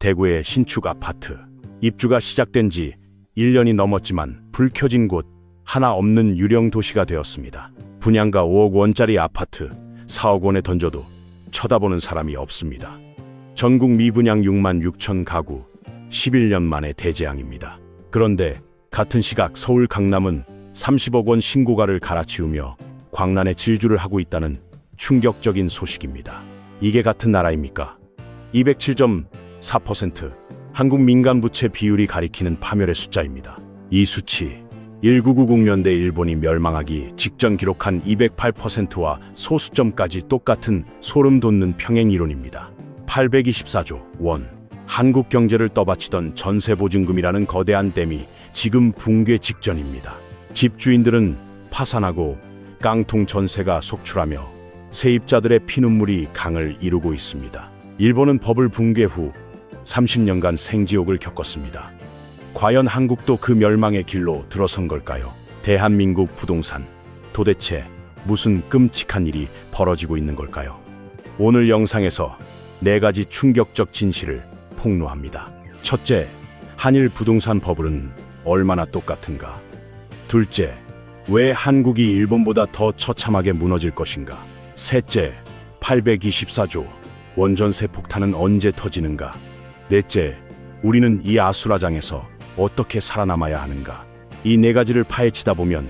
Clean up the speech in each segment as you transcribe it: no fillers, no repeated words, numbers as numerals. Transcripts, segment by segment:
대구의 신축 아파트. 입주가 시작된 지 1년이 넘었지만 불 켜진 곳 하나 없는 유령 도시가 되었습니다. 분양가 5억 원짜리 아파트 4억 원에 던져도 쳐다보는 사람이 없습니다. 전국 미분양 6만 6천 가구 11년 만에 대재앙입니다. 그런데 같은 시각 서울 강남은 30억 원 신고가를 갈아치우며 광란의 질주를 하고 있다는 충격적인 소식입니다. 이게 같은 나라입니까? 207.4% 한국 민간 부채 비율이 가리키는 파멸의 숫자입니다. 이 수치 1990년대 일본이 멸망하기 직전 기록한 208%와 소수점까지 똑같은 소름 돋는 평행 이론입니다. 824조 원. 한국 경제를 떠받치던 전세보증금이라는 거대한 댐이 지금 붕괴 직전입니다. 집주인들은 파산하고 깡통 전세가 속출하며 세입자들의 피눈물이 강을 이루고 있습니다. 일본은 버블 붕괴 후 30년간 생지옥을 겪었습니다. 과연 한국도 그 멸망의 길로 들어선 걸까요? 대한민국 부동산, 도대체 무슨 끔찍한 일이 벌어지고 있는 걸까요? 오늘 영상에서 4가지 충격적 진실을 폭로합니다. 첫째, 한일 부동산 버블은 얼마나 똑같은가? 둘째, 왜 한국이 일본보다 더 처참하게 무너질 것인가? 셋째, 824조 원전세 폭탄은 언제 터지는가? 넷째, 우리는 이 아수라장에서 어떻게 살아남아야 하는가? 이 4가지를 파헤치다 보면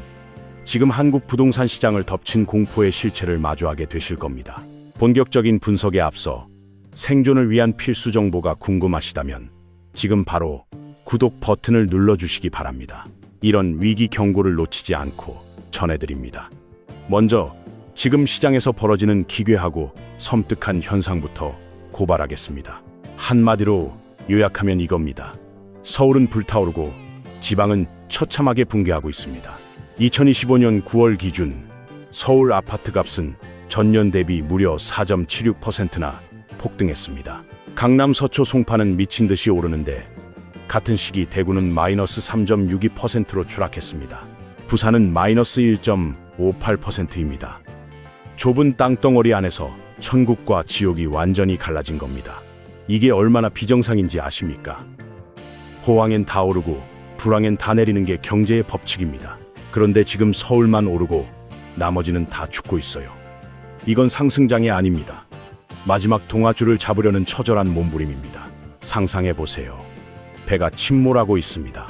지금 한국 부동산 시장을 덮친 공포의 실체를 마주하게 되실 겁니다. 본격적인 분석에 앞서 생존을 위한 필수 정보가 궁금하시다면 지금 바로 구독 버튼을 눌러주시기 바랍니다. 이런 위기 경고를 놓치지 않고 전해드립니다. 먼저 지금 시장에서 벌어지는 기괴하고 섬뜩한 현상부터 고발하겠습니다. 한마디로 요약하면 이겁니다. 서울은 불타오르고 지방은 처참하게 붕괴하고 있습니다. 2025년 9월 기준 서울 아파트 값은 전년 대비 무려 4.76%나 폭등했습니다. 강남 서초 송파는 미친 듯이 오르는데 같은 시기 대구는 마이너스 3.62%로 추락했습니다. 부산은 마이너스 1.58%입니다. 좁은 땅덩어리 안에서 천국과 지옥이 완전히 갈라진 겁니다. 이게 얼마나 비정상인지 아십니까? 호황엔 다 오르고 불황엔 다 내리는 게 경제의 법칙입니다. 그런데 지금 서울만 오르고 나머지는 다 죽고 있어요. 이건 상승장이 아닙니다. 마지막 동아줄을 잡으려는 처절한 몸부림입니다. 상상해보세요. 배가 침몰하고 있습니다.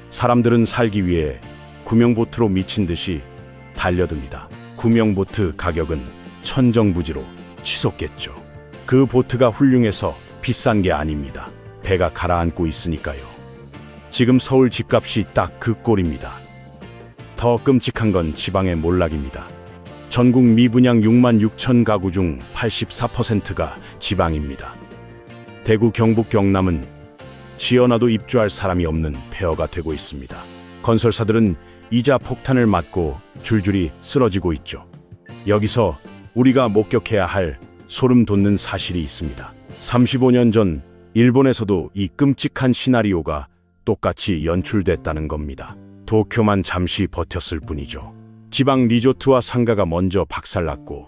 사람들은 살기 위해 구명보트로 미친 듯이 달려듭니다. 구명보트 가격은 천정부지로 치솟겠죠. 그 보트가 훌륭해서 비싼 게 아닙니다. 배가 가라앉고 있으니까요. 지금 서울 집값이 딱 그 꼴입니다. 더 끔찍한 건 지방의 몰락입니다. 전국 미분양 6만 6천 가구 중 84%가 지방입니다. 대구, 경북, 경남은 지어놔도 입주할 사람이 없는 폐허가 되고 있습니다. 건설사들은 이자 폭탄을 맞고 줄줄이 쓰러지고 있죠. 여기서 우리가 목격해야 할 소름 돋는 사실이 있습니다. 35년 전 일본에서도 이 끔찍한 시나리오가 똑같이 연출됐다는 겁니다. 도쿄만 잠시 버텼을 뿐이죠. 지방 리조트와 상가가 먼저 박살났고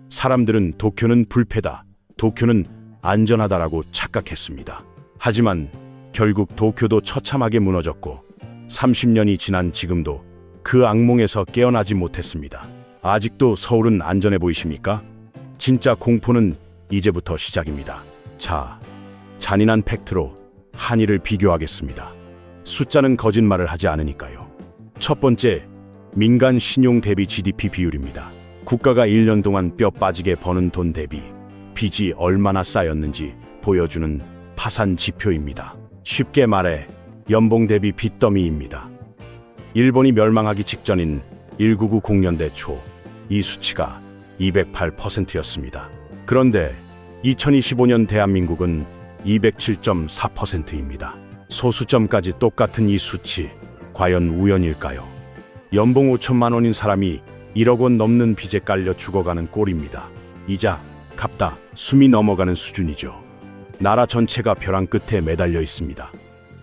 사람들은 도쿄는 불패다, 도쿄는 안전하다라고 착각했습니다. 하지만 결국 도쿄도 처참하게 무너졌고 30년이 지난 지금도 그 악몽에서 깨어나지 못했습니다. 아직도 서울은 안전해 보이십니까? 진짜 공포는 이제부터 시작입니다. 자, 잔인한 팩트로 한일을 비교하겠습니다. 숫자는 거짓말을 하지 않으니까요. 첫 번째, 민간 신용 대비 GDP 비율입니다. 국가가 1년 동안 뼈 빠지게 버는 돈 대비 빚이 얼마나 쌓였는지 보여주는 파산 지표입니다. 쉽게 말해 연봉 대비 빚더미입니다. 일본이 멸망하기 직전인 1990년대 초 이 수치가 208%였습니다. 그런데 2025년 대한민국은 207.4%입니다. 소수점까지 똑같은 이 수치, 과연 우연일까요? 연봉 5천만 원인 사람이 1억 원 넘는 빚에 깔려 죽어가는 꼴입니다. 이자, 갚다, 숨이 넘어가는 수준이죠. 나라 전체가 벼랑 끝에 매달려 있습니다.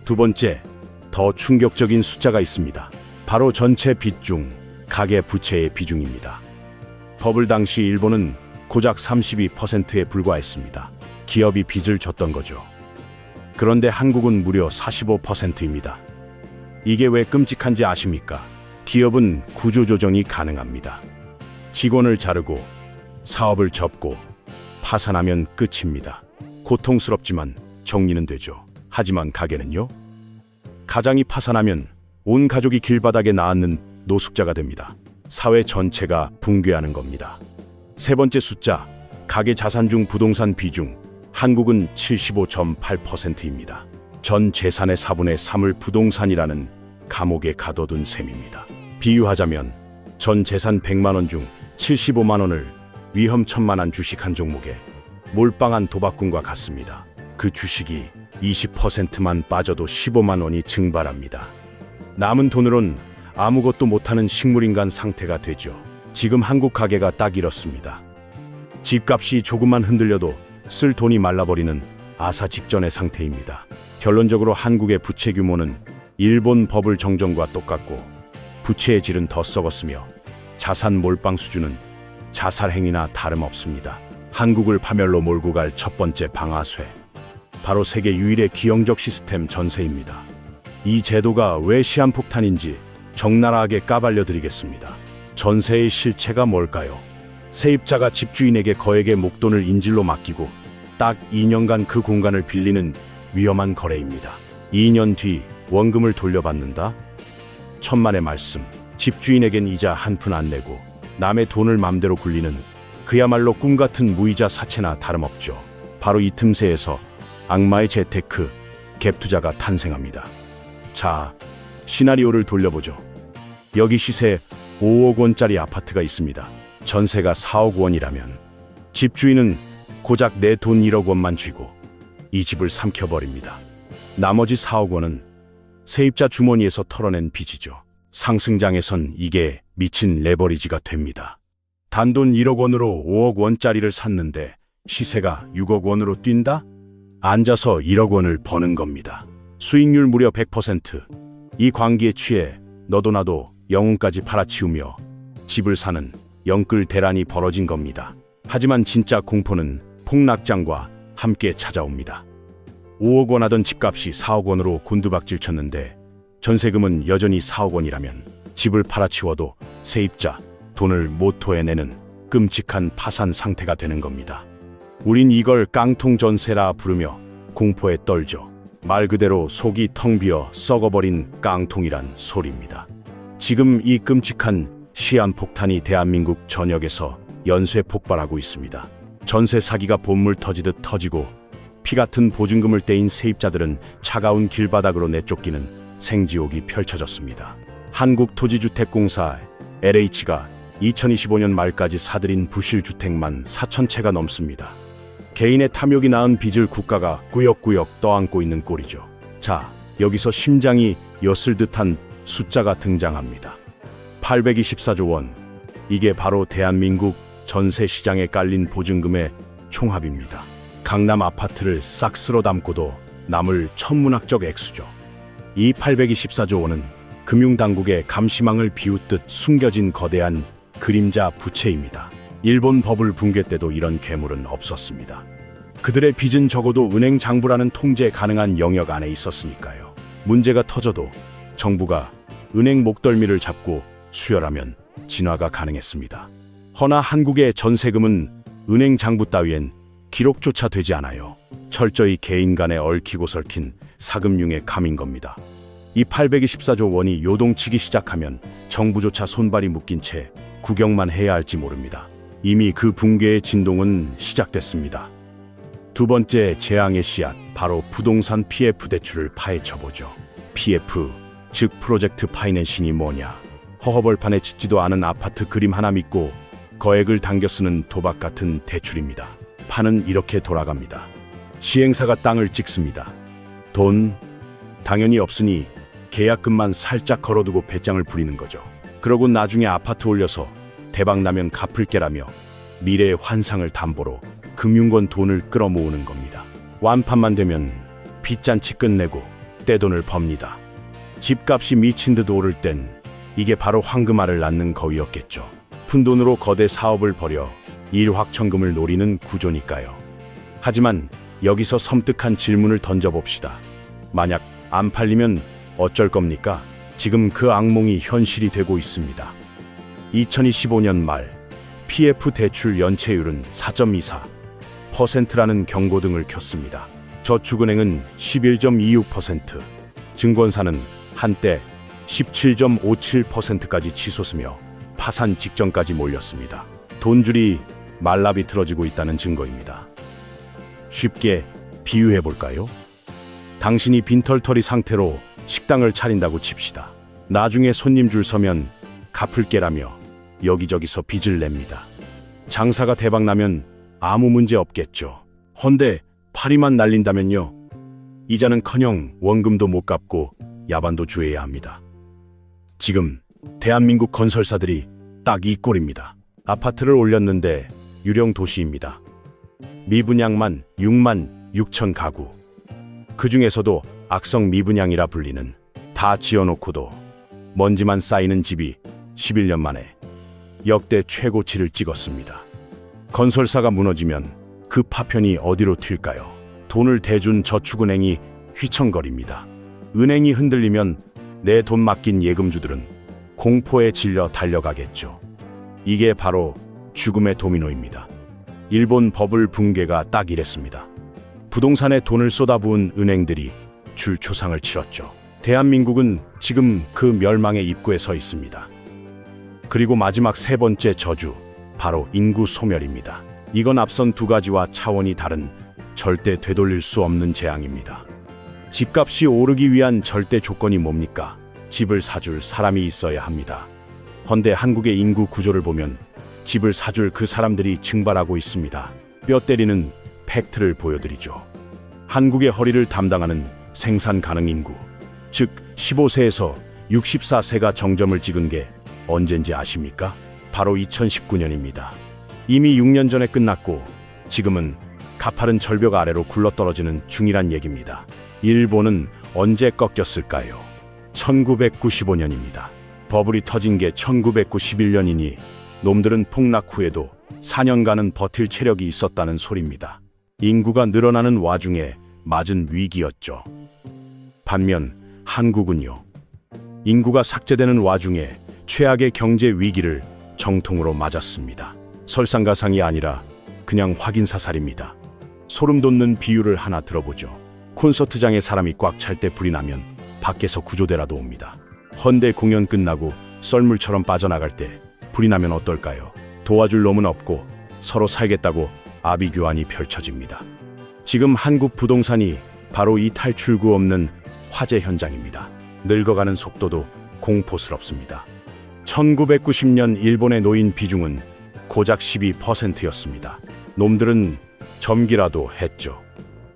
두 번째, 더 충격적인 숫자가 있습니다. 바로 전체 빚 중 가계 부채의 비중입니다. 버블 당시 일본은 고작 32%에 불과했습니다. 기업이 빚을 졌던 거죠. 그런데 한국은 무려 45%입니다. 이게 왜 끔찍한지 아십니까? 기업은 구조조정이 가능합니다. 직원을 자르고 사업을 접고 파산하면 끝입니다. 고통스럽지만 정리는 되죠. 하지만 가게는요? 가장이 파산하면 온 가족이 길바닥에 나앉는 노숙자가 됩니다. 사회 전체가 붕괴하는 겁니다. 세 번째 숫자, 가계 자산 중 부동산 비중. 한국은 75.8%입니다. 전 재산의 4분의 3을 부동산이라는 감옥에 가둬둔 셈입니다. 비유하자면 전 재산 100만 원 중 75만 원을 위험천만한 주식 한 종목에 몰빵한 도박꾼과 같습니다. 그 주식이 20%만 빠져도 15만 원이 증발합니다. 남은 돈으론 아무것도 못하는 식물인간 상태가 되죠. 지금 한국 가게가 딱 이렇습니다. 집값이 조금만 흔들려도 쓸 돈이 말라버리는 아사 직전의 상태입니다. 결론적으로 한국의 부채 규모는 일본 버블 정전과 똑같고 부채의 질은 더 썩었으며 자산 몰빵 수준은 자살 행위나 다름없습니다. 한국을 파멸로 몰고 갈 첫 번째 방아쇠, 바로 세계 유일의 기형적 시스템 전세입니다. 이 제도가 왜 시한폭탄인지 적나라하게 까발려드리겠습니다. 전세의 실체가 뭘까요? 세입자가 집주인에게 거액의 목돈을 인질로 맡기고 딱 2년간 그 공간을 빌리는 위험한 거래입니다. 2년 뒤 원금을 돌려받는다? 천만의 말씀. 집주인에겐 이자 한 푼 안 내고 남의 돈을 맘대로 굴리는 그야말로 꿈같은 무이자 사채나 다름없죠. 바로 이 틈새에서 악마의 재테크, 갭투자가 탄생합니다. 자, 시나리오를 돌려보죠. 여기 시세 5억 원짜리 아파트가 있습니다. 전세가 4억 원이라면 집주인은 고작 내 돈 1억 원만 쥐고 이 집을 삼켜버립니다. 나머지 4억 원은 세입자 주머니에서 털어낸 빚이죠. 상승장에선 이게 미친 레버리지가 됩니다. 단돈 1억 원으로 5억 원짜리를 샀는데 시세가 6억 원으로 뛴다? 앉아서 1억 원을 버는 겁니다. 수익률 무려 100%. 이 광기에 취해 너도 나도 영혼까지 팔아치우며 집을 사는 영끌 대란이 벌어진 겁니다. 하지만 진짜 공포는 폭락장과 함께 찾아옵니다. 5억 원 하던 집값이 4억 원으로 곤두박질 쳤는데 전세금은 여전히 4억 원이라면 집을 팔아치워도 세입자 돈을 못 토해내는 끔찍한 파산 상태가 되는 겁니다. 우린 이걸 깡통 전세라 부르며 공포에 떨죠. 말 그대로 속이 텅 비어 썩어버린 깡통이란 소리입니다. 지금 이 끔찍한 시한폭탄이 대한민국 전역에서 연쇄 폭발하고 있습니다. 전세 사기가 본물 터지듯 터지고 피 같은 보증금을 떼인 세입자들은 차가운 길바닥으로 내쫓기는 생지옥이 펼쳐졌습니다. 한국토지주택공사 LH가 2025년 말까지 사들인 부실주택만 4,000채가 넘습니다. 개인의 탐욕이 낳은 빚을 국가가 꾸역꾸역 떠안고 있는 꼴이죠. 자, 여기서 심장이 엿을 듯한 숫자가 등장합니다. 824조 원. 이게 바로 대한민국 전세 시장에 깔린 보증금의 총합입니다. 강남 아파트를 싹 쓸어 담고도 남을 천문학적 액수죠. 이 824조 원은 금융당국의 감시망을 비웃듯 숨겨진 거대한 그림자 부채입니다. 일본 버블 붕괴 때도 이런 괴물은 없었습니다. 그들의 빚은 적어도 은행 장부라는 통제 가능한 영역 안에 있었으니까요. 문제가 터져도 정부가 은행 목덜미를 잡고 수혈하면 진화가 가능했습니다. 허나 한국의 전세금은 은행 장부 따위엔 기록조차 되지 않아요. 철저히 개인 간에 얽히고 설킨 사금융의 감인 겁니다. 이 824조 원이 요동치기 시작하면 정부조차 손발이 묶인 채 구경만 해야 할지 모릅니다. 이미 그 붕괴의 진동은 시작됐습니다. 두 번째 재앙의 씨앗, 바로 부동산 PF 대출을 파헤쳐보죠. PF, 즉 프로젝트 파이낸싱이 뭐냐? 허허벌판에 짓지도 않은 아파트 그림 하나 믿고 거액을 당겨 쓰는 도박 같은 대출입니다. 판은 이렇게 돌아갑니다. 시행사가 땅을 찍습니다. 돈 당연히 없으니 계약금만 살짝 걸어두고 배짱을 부리는 거죠. 그러고 나중에 아파트 올려서 대박 나면 갚을게라며 미래의 환상을 담보로 금융권 돈을 끌어모으는 겁니다. 완판만 되면 빚잔치 끝내고 떼돈을 법니다. 집값이 미친 듯 오를 땐 이게 바로 황금알을 낳는 거위였겠죠. 푼돈으로 거대 사업을 벌여 일확천금을 노리는 구조니까요. 하지만 여기서 섬뜩한 질문을 던져봅시다. 만약 안 팔리면 어쩔 겁니까? 지금 그 악몽이 현실이 되고 있습니다. 2025년 말 PF 대출 연체율은 4.24%라는 경고등을 켰습니다. 저축은행은 11.26%, 증권사는 한때 17.57%까지 치솟으며 파산 직전까지 몰렸습니다. 돈줄이 말라비틀어지고 있다는 증거입니다. 쉽게 비유해 볼까요? 당신이 빈털터리 상태로 식당을 차린다고 칩시다. 나중에 손님 줄 서면 갚을게라며 여기저기서 빚을 냅니다. 장사가 대박나면 아무 문제 없겠죠. 헌데 파리만 날린다면요. 이자는커녕 원금도 못 갚고 야반도 주해야 합니다. 지금 대한민국 건설사들이 딱 이 꼴입니다. 아파트를 올렸는데 유령 도시입니다. 미분양만 6만 6천 가구. 그 중에서도 악성 미분양이라 불리는 다 지어놓고도 먼지만 쌓이는 집이 11년 만에 역대 최고치를 찍었습니다. 건설사가 무너지면 그 파편이 어디로 튈까요? 돈을 대준 저축은행이 휘청거립니다. 은행이 흔들리면 내 돈 맡긴 예금주들은 공포에 질려 달려가겠죠. 이게 바로 죽음의 도미노입니다. 일본 버블 붕괴가 딱 이랬습니다. 부동산에 돈을 쏟아부은 은행들이 줄초상을 치렀죠. 대한민국은 지금 그 멸망의 입구에 서 있습니다. 그리고 마지막 세 번째 저주, 바로 인구 소멸입니다. 이건 앞선 두 가지와 차원이 다른 절대 되돌릴 수 없는 재앙입니다. 집값이 오르기 위한 절대 조건이 뭡니까? 집을 사줄 사람이 있어야 합니다. 헌데 한국의 인구 구조를 보면 집을 사줄 그 사람들이 증발하고 있습니다. 뼈 때리는 팩트를 보여드리죠. 한국의 허리를 담당하는 생산 가능 인구, 즉 15세에서 64세가 정점을 찍은 게 언젠지 아십니까? 바로 2019년입니다. 이미 6년 전에 끝났고 지금은 가파른 절벽 아래로 굴러떨어지는 중이란 얘기입니다. 일본은 언제 꺾였을까요? 1995년입니다. 버블이 터진 게 1991년이니 놈들은 폭락 후에도 4년간은 버틸 체력이 있었다는 소리입니다. 인구가 늘어나는 와중에 맞은 위기였죠. 반면 한국은요. 인구가 삭제되는 와중에 최악의 경제 위기를 정통으로 맞았습니다. 설상가상이 아니라 그냥 확인사살입니다. 소름 돋는 비유를 하나 들어보죠. 콘서트장에 사람이 꽉 찰 때 불이 나면 밖에서 구조대라도 옵니다. 헌데 공연 끝나고 썰물처럼 빠져나갈 때 불이 나면 어떨까요? 도와줄 놈은 없고 서로 살겠다고 아비규환이 펼쳐집니다. 지금 한국 부동산이 바로 이 탈출구 없는 화재 현장입니다. 늙어가는 속도도 공포스럽습니다. 1990년 일본의 노인 비중은 고작 12%였습니다. 놈들은 점기라도 했죠.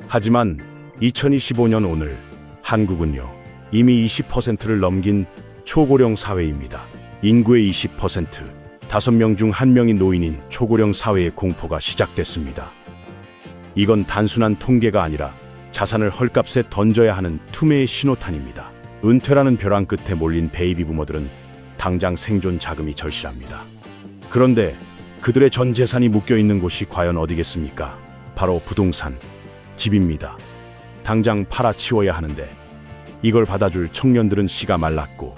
하지만 2025년 오늘 한국은요, 이미 20%를 넘긴 초고령 사회입니다. 인구의 20%, 5명 중 1명이 노인인 초고령 사회의 공포가 시작됐습니다. 이건 단순한 통계가 아니라 자산을 헐값에 던져야 하는 투매의 신호탄입니다. 은퇴라는 벼랑 끝에 몰린 베이비 부머들은 당장 생존 자금이 절실합니다. 그런데 그들의 전 재산이 묶여 있는 곳이 과연 어디겠습니까? 바로 부동산, 집입니다. 당장 팔아치워야 하는데 이걸 받아줄 청년들은 씨가 말랐고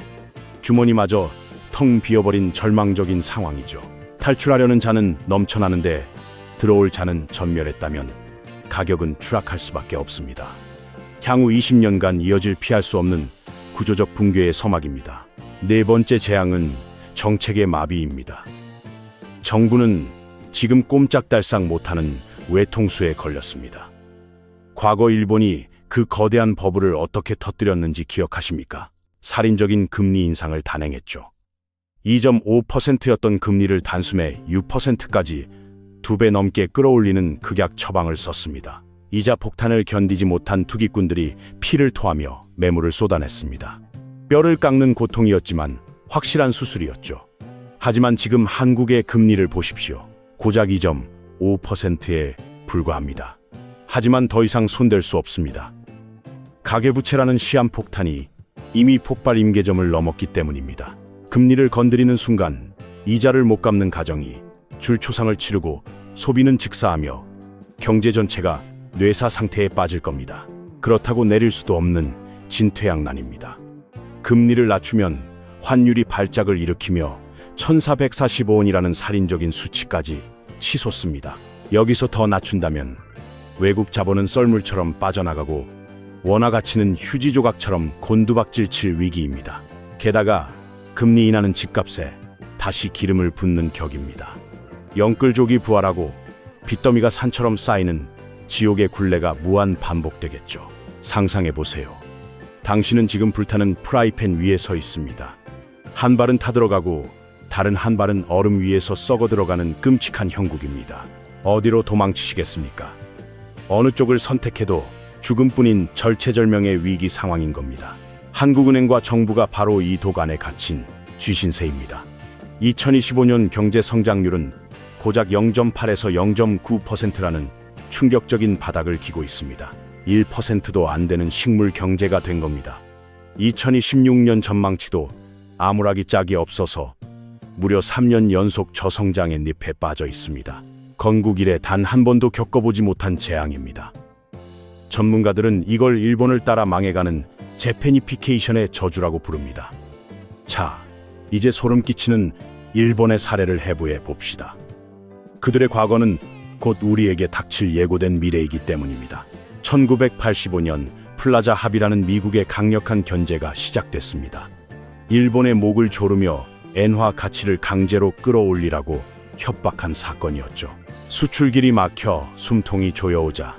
주머니마저 텅 비어버린 절망적인 상황이죠. 탈출하려는 자는 넘쳐나는데 들어올 자는 전멸했다면 가격은 추락할 수밖에 없습니다. 향후 20년간 이어질 피할 수 없는 구조적 붕괴의 서막입니다. 네 번째 재앙은 정책의 마비입니다. 정부는 지금 꼼짝달싹 못하는 외통수에 걸렸습니다. 과거 일본이 그 거대한 버블을 어떻게 터뜨렸는지 기억하십니까? 살인적인 금리 인상을 단행했죠. 2.5%였던 금리를 단숨에 6%까지 2배 넘게 끌어올리는 극약 처방을 썼습니다. 이자 폭탄을 견디지 못한 투기꾼들이 피를 토하며 매물을 쏟아냈습니다. 뼈를 깎는 고통이었지만 확실한 수술이었죠. 하지만 지금 한국의 금리를 보십시오. 고작 2.5%에 불과합니다. 하지만 더 이상 손댈 수 없습니다. 가계부채라는 시한폭탄이 이미 폭발 임계점을 넘었기 때문입니다. 금리를 건드리는 순간 이자를 못 갚는 가정이 줄초상을 치르고 소비는 즉사하며 경제 전체가 뇌사 상태에 빠질 겁니다. 그렇다고 내릴 수도 없는 진퇴양난입니다. 금리를 낮추면 환율이 발작을 일으키며 1445원이라는 살인적인 수치까지 치솟습니다. 여기서 더 낮춘다면 외국 자본은 썰물처럼 빠져나가고 원화 가치는 휴지 조각처럼 곤두박질 칠 위기입니다. 게다가 금리 인하는 집값에 다시 기름을 붓는 격입니다. 영끌족이 부활하고 빚더미가 산처럼 쌓이는 지옥의 굴레가 무한 반복되겠죠. 상상해 보세요. 당신은 지금 불타는 프라이팬 위에 서 있습니다. 한 발은 타들어가고 다른 한 발은 얼음 위에서 썩어 들어가는 끔찍한 형국입니다. 어디로 도망치시겠습니까? 어느 쪽을 선택해도 죽음뿐인 절체절명의 위기 상황인 겁니다. 한국은행과 정부가 바로 이 독 안에 갇힌 쥐신새입니다. 2025년 경제 성장률은 고작 0.8에서 0.9%라는 충격적인 바닥을 기고 있습니다. 1%도 안 되는 식물 경제가 된 겁니다. 2026년 전망치도 아무라기 짝이 없어서 무려 3년 연속 저성장의 늪에 빠져 있습니다. 건국 이래 단 한 번도 겪어보지 못한 재앙입니다. 전문가들은 이걸 일본을 따라 망해가는 재패니피케이션의 저주라고 부릅니다. 자, 이제 소름 끼치는 일본의 사례를 해부해 봅시다. 그들의 과거는 곧 우리에게 닥칠 예고된 미래이기 때문입니다. 1985년 플라자 합의라는 미국의 강력한 견제가 시작됐습니다. 일본의 목을 조르며 엔화 가치를 강제로 끌어올리라고 협박한 사건이었죠. 수출길이 막혀 숨통이 조여오자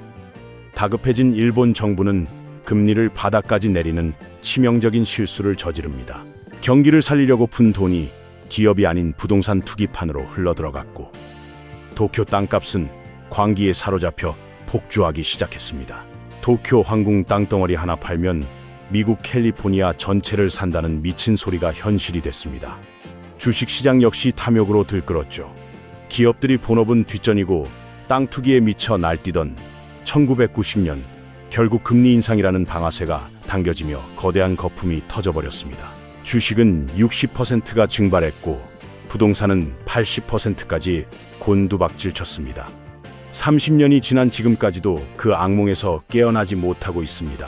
다급해진 일본 정부는 금리를 바닥까지 내리는 치명적인 실수를 저지릅니다. 경기를 살리려고 푼 돈이 기업이 아닌 부동산 투기판으로 흘러들어갔고 도쿄 땅값은 광기에 사로잡혀 폭주하기 시작했습니다. 도쿄 황궁 땅덩어리 하나 팔면 미국 캘리포니아 전체를 산다는 미친 소리가 현실이 됐습니다. 주식시장 역시 탐욕으로 들끓었죠. 기업들이 본업은 뒷전이고 땅 투기에 미쳐 날뛰던 1990년 결국 금리 인상이라는 방아쇠가 당겨지며 거대한 거품이 터져버렸습니다. 주식은 60%가 증발했고 부동산은 80%까지 곤두박질 쳤습니다. 30년이 지난 지금까지도 그 악몽에서 깨어나지 못하고 있습니다.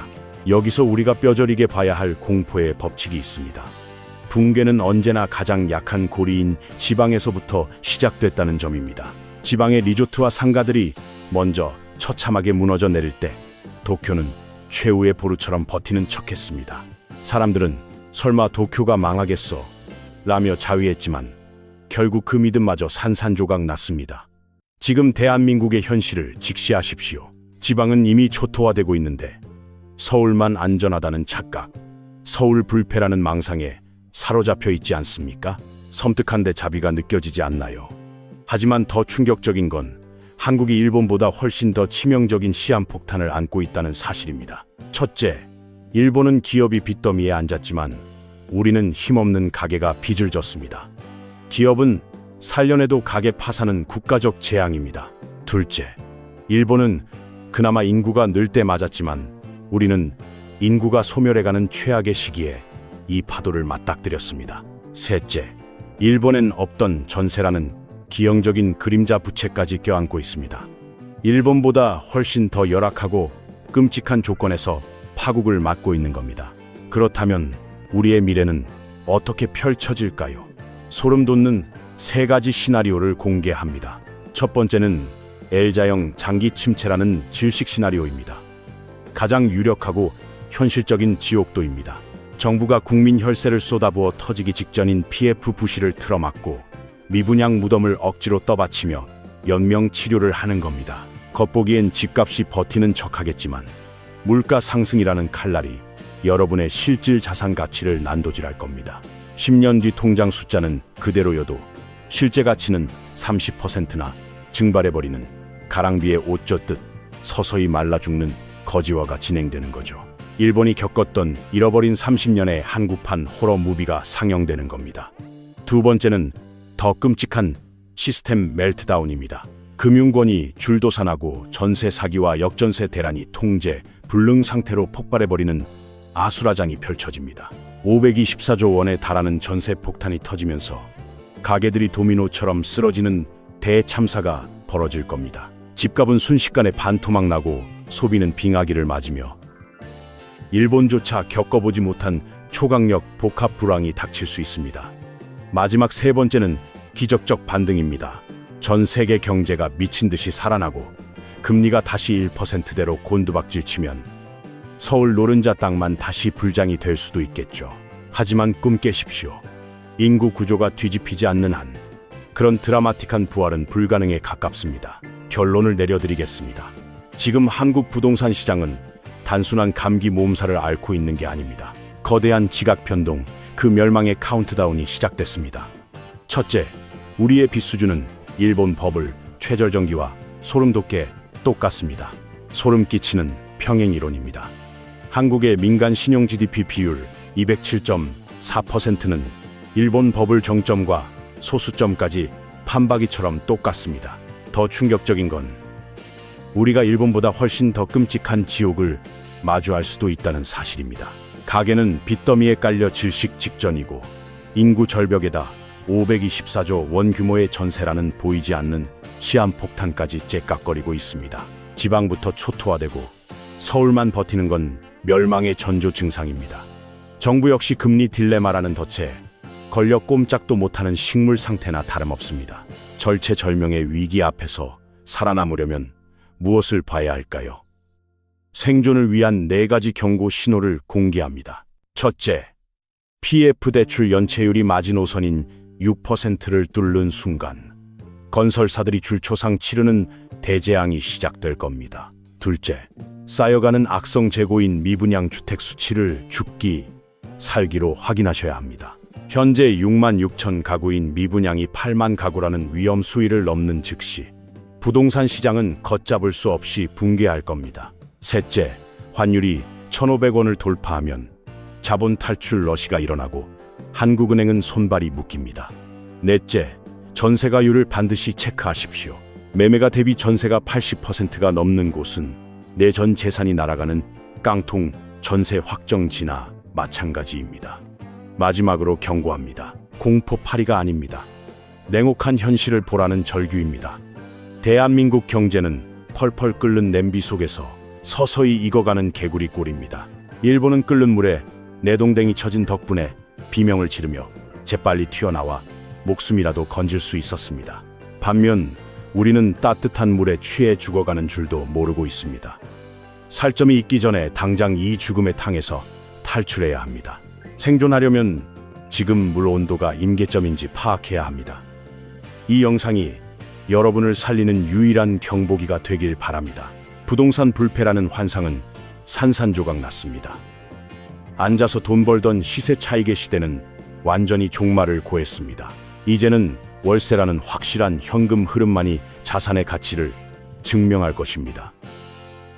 여기서 우리가 뼈저리게 봐야 할 공포의 법칙이 있습니다. 붕괴는 언제나 가장 약한 고리인 지방에서부터 시작됐다는 점입니다. 지방의 리조트와 상가들이 먼저 처참하게 무너져 내릴 때 도쿄는 최후의 보루처럼 버티는 척했습니다. 사람들은 설마 도쿄가 망하겠어 라며 자위했지만 결국 그 믿음마저 산산조각 났습니다. 지금 대한민국의 현실을 직시하십시오. 지방은 이미 초토화되고 있는데 서울만 안전하다는 착각, 서울 불패라는 망상에 사로잡혀 있지 않습니까? 섬뜩한데 자비가 느껴지지 않나요? 하지만 더 충격적인 건 한국이 일본보다 훨씬 더 치명적인 시한폭탄을 안고 있다는 사실입니다. 첫째, 일본은 기업이 빚더미에 앉았지만 우리는 힘없는 가게가 빚을 졌습니다. 기업은 살려내도 가게 파산은 국가적 재앙입니다. 둘째, 일본은 그나마 인구가 늘 때 맞았지만 우리는 인구가 소멸해가는 최악의 시기에 이 파도를 맞닥뜨렸습니다. 셋째, 일본엔 없던 전세라는 기형적인 그림자 부채까지 껴안고 있습니다. 일본보다 훨씬 더 열악하고 끔찍한 조건에서 파국을 맞고 있는 겁니다. 그렇다면 우리의 미래는 어떻게 펼쳐질까요? 소름 돋는 세 가지 시나리오를 공개합니다. 첫 번째는 엘자형 장기 침체라는 질식 시나리오입니다. 가장 유력하고 현실적인 지옥도입니다. 정부가 국민 혈세를 쏟아부어 터지기 직전인 PF 부실을 틀어막고 미분양 무덤을 억지로 떠받치며 연명 치료를 하는 겁니다. 겉보기엔 집값이 버티는 척하겠지만 물가 상승이라는 칼날이 여러분의 실질 자산 가치를 난도질할 겁니다. 10년 뒤 통장 숫자는 그대로여도 실제 가치는 30%나 증발해버리는 가랑비에 옷 젖듯 서서히 말라 죽는 거지화가 진행되는 거죠. 일본이 겪었던 잃어버린 30년의 한국판 호러 무비가 상영되는 겁니다. 두 번째는 더 끔찍한 시스템 멜트다운입니다. 금융권이 줄도산하고 전세 사기와 역전세 대란이 통제, 불능 상태로 폭발해버리는 아수라장이 펼쳐집니다. 524조 원에 달하는 전세 폭탄이 터지면서 가게들이 도미노처럼 쓰러지는 대참사가 벌어질 겁니다. 집값은 순식간에 반토막 나고 소비는 빙하기를 맞으며 일본조차 겪어보지 못한 초강력 복합 불황이 닥칠 수 있습니다. 마지막 세 번째는 기적적 반등입니다. 전 세계 경제가 미친 듯이 살아나고 금리가 다시 1%대로 곤두박질 치면 서울 노른자 땅만 다시 불장이 될 수도 있겠죠. 하지만 꿈 깨십시오. 인구 구조가 뒤집히지 않는 한 그런 드라마틱한 부활은 불가능에 가깝습니다. 결론을 내려드리겠습니다. 지금 한국 부동산 시장은 단순한 감기 모음사를 앓고 있는 게 아닙니다. 거대한 지각 변동, 그 멸망의 카운트다운이 시작됐습니다. 첫째, 우리의 빚 수준은 일본 버블, 최저정기와 소름 돋게 똑같습니다. 소름 끼치는 평행 이론입니다. 한국의 민간 신용 GDP 비율 207.4%는 일본 버블 정점과 소수점까지 판박이처럼 똑같습니다. 더 충격적인 건 우리가 일본보다 훨씬 더 끔찍한 지옥을 마주할 수도 있다는 사실입니다. 가계는 빚더미에 깔려 질식 직전이고 인구 절벽에다 524조 원 규모의 전세라는 보이지 않는 시한폭탄까지 째깍거리고 있습니다. 지방부터 초토화되고 서울만 버티는 건 멸망의 전조 증상입니다. 정부 역시 금리 딜레마라는 덫에 걸려 꼼짝도 못하는 식물 상태나 다름없습니다. 절체절명의 위기 앞에서 살아남으려면 무엇을 봐야 할까요? 생존을 위한 4가지 경고 신호를 공개합니다. 첫째, PF 대출 연체율이 마지노선인 6%를 뚫는 순간 건설사들이 줄초상 치르는 대재앙이 시작될 겁니다. 둘째, 쌓여가는 악성 재고인 미분양 주택 수치를 죽기, 살기로 확인하셔야 합니다. 현재 6만 6천 가구인 미분양이 8만 가구라는 위험 수위를 넘는 즉시 부동산 시장은 걷잡을 수 없이 붕괴할 겁니다. 셋째, 환율이 1,500원을 돌파하면 자본 탈출 러시가 일어나고 한국은행은 손발이 묶입니다. 넷째, 전세가율을 반드시 체크하십시오. 매매가 대비 전세가 80%가 넘는 곳은 내 전 재산이 날아가는 깡통 전세 확정지나 마찬가지입니다. 마지막으로 경고합니다. 공포파리가 아닙니다. 냉혹한 현실을 보라는 절규입니다. 대한민국 경제는 펄펄 끓는 냄비 속에서 서서히 익어가는 개구리 꼴입니다. 일본은 끓는 물에 내동댕이 쳐진 덕분에 비명을 지르며 재빨리 튀어나와 목숨이라도 건질 수 있었습니다. 반면 우리는 따뜻한 물에 취해 죽어가는 줄도 모르고 있습니다. 살점이 있기 전에 당장 이 죽음의 탕에서 탈출해야 합니다. 생존하려면 지금 물 온도가 임계점인지 파악해야 합니다. 이 영상이 여러분을 살리는 유일한 경보기가 되길 바랍니다. 부동산 불패라는 환상은 산산조각 났습니다. 앉아서 돈 벌던 시세 차익의 시대는 완전히 종말을 고했습니다. 이제는 월세라는 확실한 현금 흐름만이 자산의 가치를 증명할 것입니다.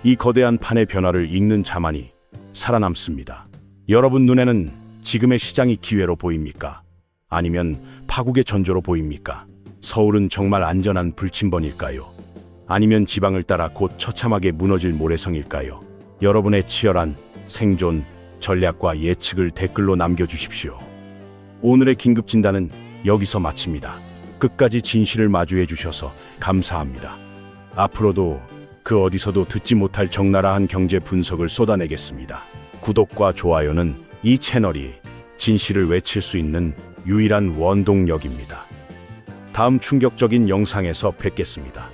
이 거대한 판의 변화를 읽는 자만이 살아남습니다. 여러분 눈에는 지금의 시장이 기회로 보입니까? 아니면 파국의 전조로 보입니까? 서울은 정말 안전한 불침번일까요? 아니면 지방을 따라 곧 처참하게 무너질 모래성일까요? 여러분의 치열한 생존 전략과 예측을 댓글로 남겨주십시오. 오늘의 긴급진단은 여기서 마칩니다. 끝까지 진실을 마주해 주셔서 감사합니다. 앞으로도 그 어디서도 듣지 못할 적나라한 경제 분석을 쏟아내겠습니다. 구독과 좋아요는 이 채널이 진실을 외칠 수 있는 유일한 원동력입니다. 다음 충격적인 영상에서 뵙겠습니다.